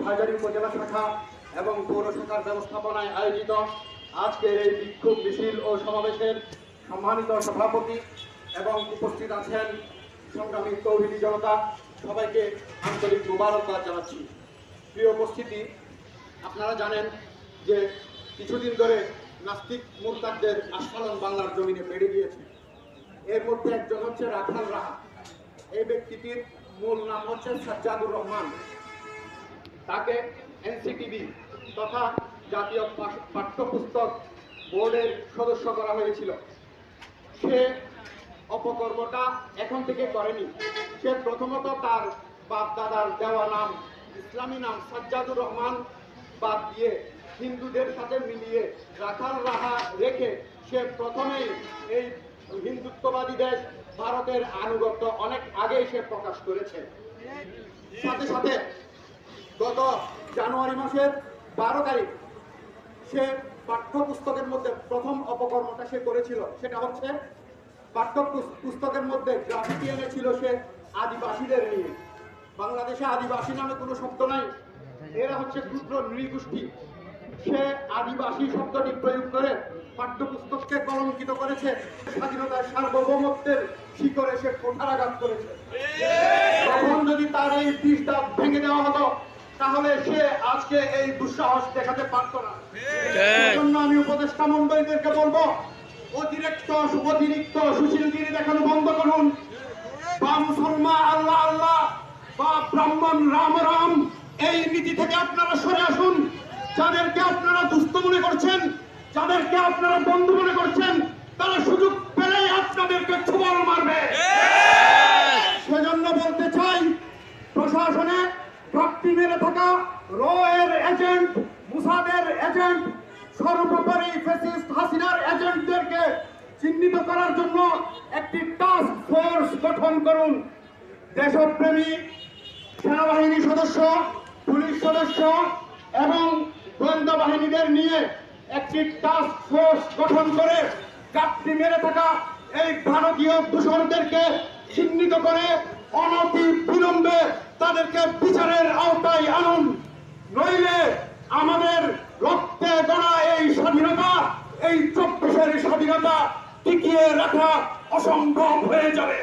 হাজারী উপজেলা শাখা এবং পৌর শাখার ব্যবস্থাপনায় আয়োজিত আজকের এই বিক্ষোভ মিছিল ও সমাবেশের সম্মানিত সভাপতি এবং উপস্থিত আছেন সংগ্রামী তৌহিদি জনতা, সবাইকে আন্তরিক মোবারকবাদ জানাচ্ছি। প্রিয় উপস্থিতি, আপনারা জানেন যে কিছুদিন ধরে নাস্তিক মুরতাদদের আস্ফালন বাংলার জমিনে বেড়ে গিয়েছে। এর মধ্যে একজন হচ্ছে রাখাল রাহা। এই ব্যক্তিটির মূল নাম হচ্ছে সাজ্জাদুর রহমান। তাকে এনসিটিভি তথা জাতীয় পাঠ্যপুস্তক বোর্ডের সদস্য করা হয়েছিল। সে অপকর্মটা এখন থেকে করেনি। সে প্রথমত তার বাপ দাদার দেওয়া নাম, ইসলামী নাম সাজ্জাদুর রহমান বাদ দিয়ে হিন্দুদের সাথে মিলিয়ে রাখাল রাহা রেখে সে প্রথমেই এই হিন্দুত্ববাদী দেশ ভারতের আনুগত্য অনেক আগেই সে প্রকাশ করেছে। সাথে সাথে গত জানুয়ারি মাসের 12 তারিখ সে পাঠ্যপুস্তকের মধ্যে প্রথম অপকর্মটা সে করেছিল। সেটা হচ্ছে পাঠ্যপুস্তকের মধ্যে গ্রাফিতি এনেছিল সে আদিবাসীদের নিয়ে। বাংলাদেশে আদিবাসী নামে কোনো শব্দ নাই, এরা হচ্ছে ক্ষুদ্র নৃগোষ্ঠী। সে আদিবাসী শব্দটি প্রয়োগ করে পাঠ্যপুস্তককে কলঙ্কিত করেছে। স্বাধীনতার সার্বভৌমত্বের শিকড়ে সে কোঠারাঘাত করেছে। এখন যদি তার এই 20 দাঁত ভেঙে দেওয়া হতো তাহলে সে আজকে এই দুঃসাহস দেখাতে পারত না। সেজন্য আমি উপদেষ্টা মন্ডলীদেরকে বলবো, অতিরিক্ত সুশীলগিরি দেখানো বন্ধ করুন। বা মুসলমান আল্লাহ আল্লাহ বা ব্রাহ্মণ রাম রাম, এই নীতি থেকে আপনারা সরে আসুন। যাদেরকে আপনারা দুস্থ মনে করছেন, যাদেরকে আপনারা বন্ধু মনে করছেন, তারা সুযোগ পেলেই আপনাদেরকে ছুবল মারবে। সেজন্য বলতে চাই, প্রশাসনে প্রাপ্তি মেরে থাকা র এর এজেন্ট, মুসাদের এজেন্ট, সর্বোপরি ফ্যাসিস্ট হাসিনার এজেন্টদেরকে চিহ্নিত করার জন্য একটি টাস্ক ফোর্স গঠন করুন। দেশপ্রেমী সেনাবাহিনী সদস্য, পুলিশ সদস্য এবং গোয়েন্দা বাহিনীদের নিয়ে একটি টাস্ক ফোর্স গঠন করে ঘাপটি মেরে থাকা এই ভারতীয় দূষণদেরকে চিহ্নিত করে অনতি বিলম্বে তাদেরকে বিচারের আওতায় আনুন। নইলে আমাদের রক্তে গড়া এই স্বাধীনতা, এই 24-এর স্বাধীনতা টিকিয়ে রাখা অসম্ভব হয়ে যাবে।